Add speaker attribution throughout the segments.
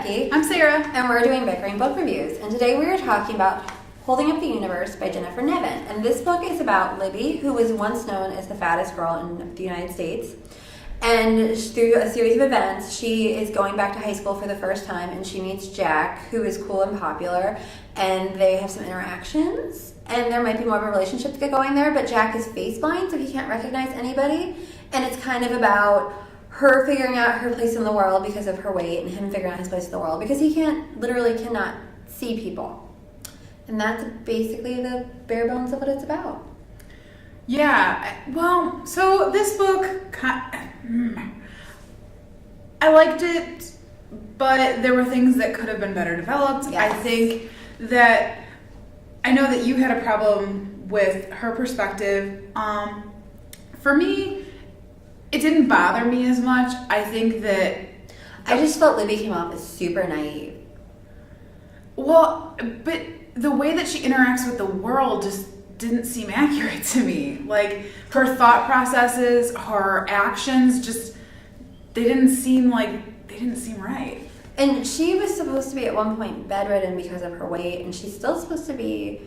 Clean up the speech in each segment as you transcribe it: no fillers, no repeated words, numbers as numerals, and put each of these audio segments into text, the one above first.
Speaker 1: Becky.
Speaker 2: I'm Sarah.
Speaker 1: And we're doing Bickering book reviews. And today we are talking about Holding Up the Universe by Jennifer Niven. And this book is about Libby, who was once known as the fattest girl in the United States. And through a series of events, she is going back to high school for the first time, and she meets Jack, who is cool and popular, and they have some interactions. And there might be more of a relationship to get going there, but Jack is face blind, so he can't recognize anybody. And it's kind of about her figuring out her place in the world because of her weight, and him figuring out his place in the world because he cannot see people. And that's basically the bare bones of what it's about.
Speaker 2: Yeah, well, so this book, I liked it, but there were things that could have been better developed.
Speaker 1: Yes.
Speaker 2: I think that, I know that you had a problem with her perspective. For me, it didn't bother me as much. I think that...
Speaker 1: I just felt Libby came off as super naive.
Speaker 2: Well, but the way that she interacts with the world just didn't seem accurate to me. Like, her thought processes, her actions, just, they didn't seem right.
Speaker 1: And she was supposed to be at one point bedridden because of her weight, and she's still supposed to be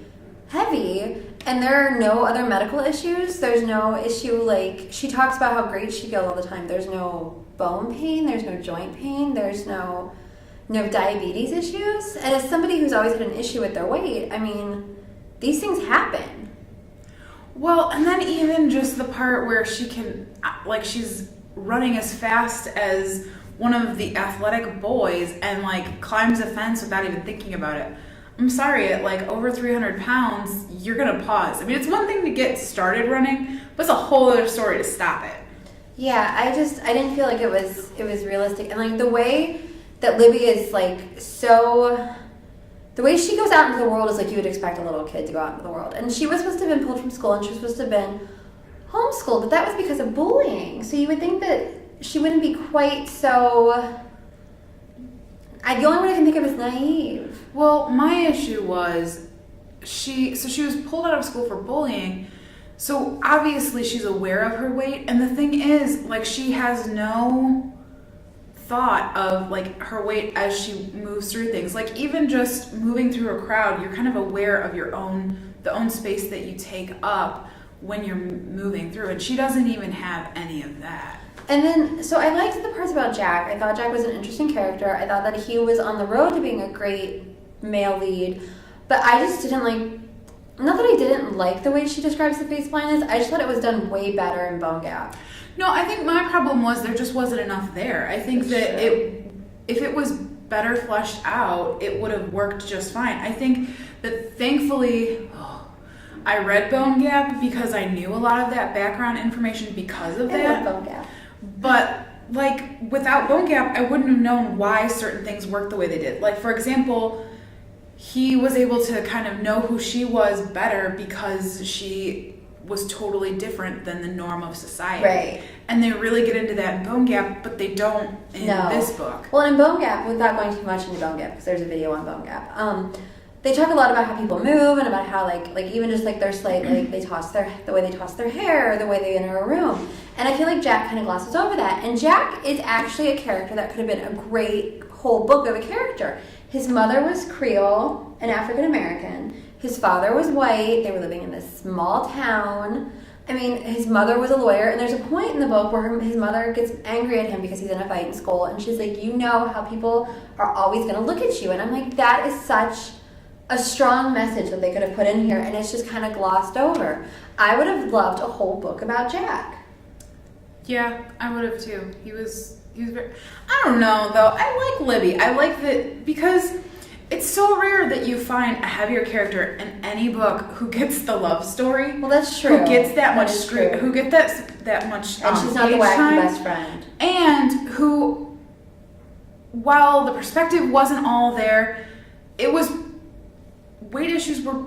Speaker 1: heavy, and there are no other medical issues. There's no issue, like, she talks about how great she feels all the time. There's no bone pain, there's no joint pain, there's no diabetes issues. And as somebody who's always had an issue with their weight, I mean, these things happen.
Speaker 2: Well, and then even just the part where she can, like, she's running as fast as one of the athletic boys and, like, climbs a fence without even thinking about it. I'm sorry, at like over 300 pounds, you're gonna pause. I mean, it's one thing to get started running, but it's a whole other story to stop it.
Speaker 1: Yeah, I didn't feel like it was realistic. And like the way that Libby is like the way she goes out into the world is like you would expect a little kid to go out into the world. And she was supposed to have been pulled from school, and she was supposed to have been homeschooled, but that was because of bullying. So you would think that she wouldn't be quite so... the only one I can think of is naive.
Speaker 2: Well, my issue was she was pulled out of school for bullying, so obviously she's aware of her weight, and the thing is, like, she has no thought of, like, her weight as she moves through things. Like, even just moving through a crowd, you're kind of aware of the own space that you take up when you're moving through, and she doesn't even have any of that.
Speaker 1: And then, so I liked the parts about Jack. I thought Jack was an interesting character. I thought that he was on the road to being a great male lead. But I just didn't like, not that I didn't like the way she describes the face blindness, I just thought it was done way better in Bone Gap.
Speaker 2: No, I think my problem was there just wasn't enough there. I think that if it was better fleshed out, it would have worked just fine. I think that thankfully... I read Bone Gap because I knew a lot of that background information because of that.
Speaker 1: I love Bone Gap.
Speaker 2: But, like, without Bone Gap, I wouldn't have known why certain things worked the way they did. Like, for example, he was able to kind of know who she was better because she was totally different than the norm of society.
Speaker 1: Right.
Speaker 2: And they really get into that in Bone Gap, but they don't in this book.
Speaker 1: Well, in Bone Gap, without going too much into Bone Gap, because there's a video on Bone Gap, they talk a lot about how people move and about how like even just like their slight like the way they toss their hair, the way they enter a room. And I feel like Jack kind of glosses over that. And Jack is actually a character that could have been a great whole book of a character. His mother was Creole and African American. His father was white. They were living in this small town. I mean, his mother was a lawyer, and there's a point in the book where his mother gets angry at him because he's in a fight in school, and she's like, you know how people are always going to look at you. And I'm like, that is such a strong message that they could have put in here, and it's just kind of glossed over. I would have loved a whole book about Jack.
Speaker 2: Yeah, I would have too. He was very... I don't know, though. I like Libby. I like that because it's so rare that you find a heavier character in any book who gets the love story.
Speaker 1: Well, that's true.
Speaker 2: Who gets that much screen, who get that much
Speaker 1: and she's not the wacky
Speaker 2: time,
Speaker 1: best friend.
Speaker 2: And who, while the perspective wasn't all there, it was... weight issues were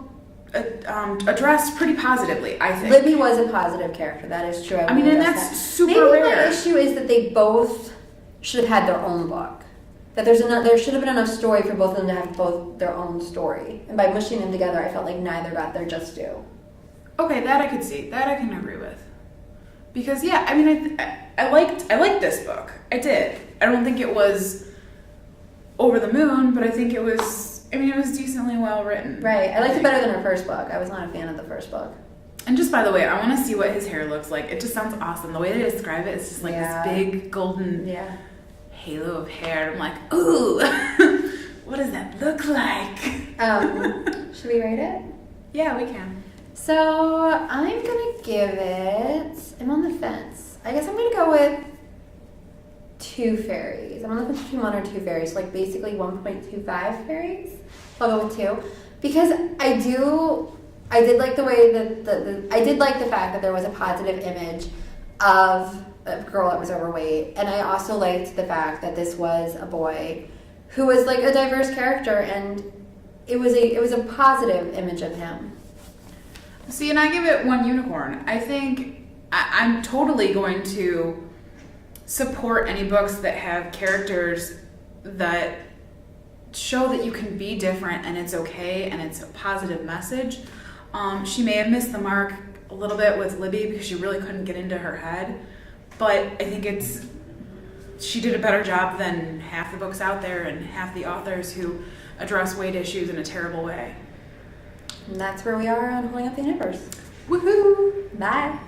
Speaker 2: addressed pretty posibly, I think.
Speaker 1: Libby was a positive character. That is true.
Speaker 2: I mean, and that's super
Speaker 1: rare.
Speaker 2: Maybe
Speaker 1: my issue is that they both should have had their own book. That there should have been enough story for both of them to have both their own story. And by mushing them together, I felt like neither got their just due.
Speaker 2: Okay, that I could see. That I can agree with. Because yeah, I mean, I liked this book. I did. I don't think it was over the moon, but I think it was decently well written.
Speaker 1: Right. I liked it better than her first book. I was not a fan of the first book.
Speaker 2: And just by the way, I want to see what his hair looks like. It just sounds awesome. The way they describe it, it's just like this big golden halo of hair. I'm like, ooh, what does that look like?
Speaker 1: Should we rate it?
Speaker 2: Yeah, we can.
Speaker 1: So I'm gonna give it. I'm on the fence. I guess I'm gonna go with 2 fairies. I'm on the fence between 1 or 2 fairies. Like basically 1.25 fairies. I'll go with 2 because I did like the way that I did like the fact that there was a positive image of a girl that was overweight, and I also liked the fact that this was a boy who was like a diverse character, and it was a positive image of him.
Speaker 2: See, and I give it 1 unicorn. I think I'm totally going to support any books that have characters that show that you can be different and it's okay and it's a positive message. She may have missed the mark a little bit with Libby because she really couldn't get into her head, but I think she did a better job than half the books out there and half the authors who address weight issues in a terrible way.
Speaker 1: And that's where we are on Holding Up the Universe.
Speaker 2: Woohoo!
Speaker 1: Bye.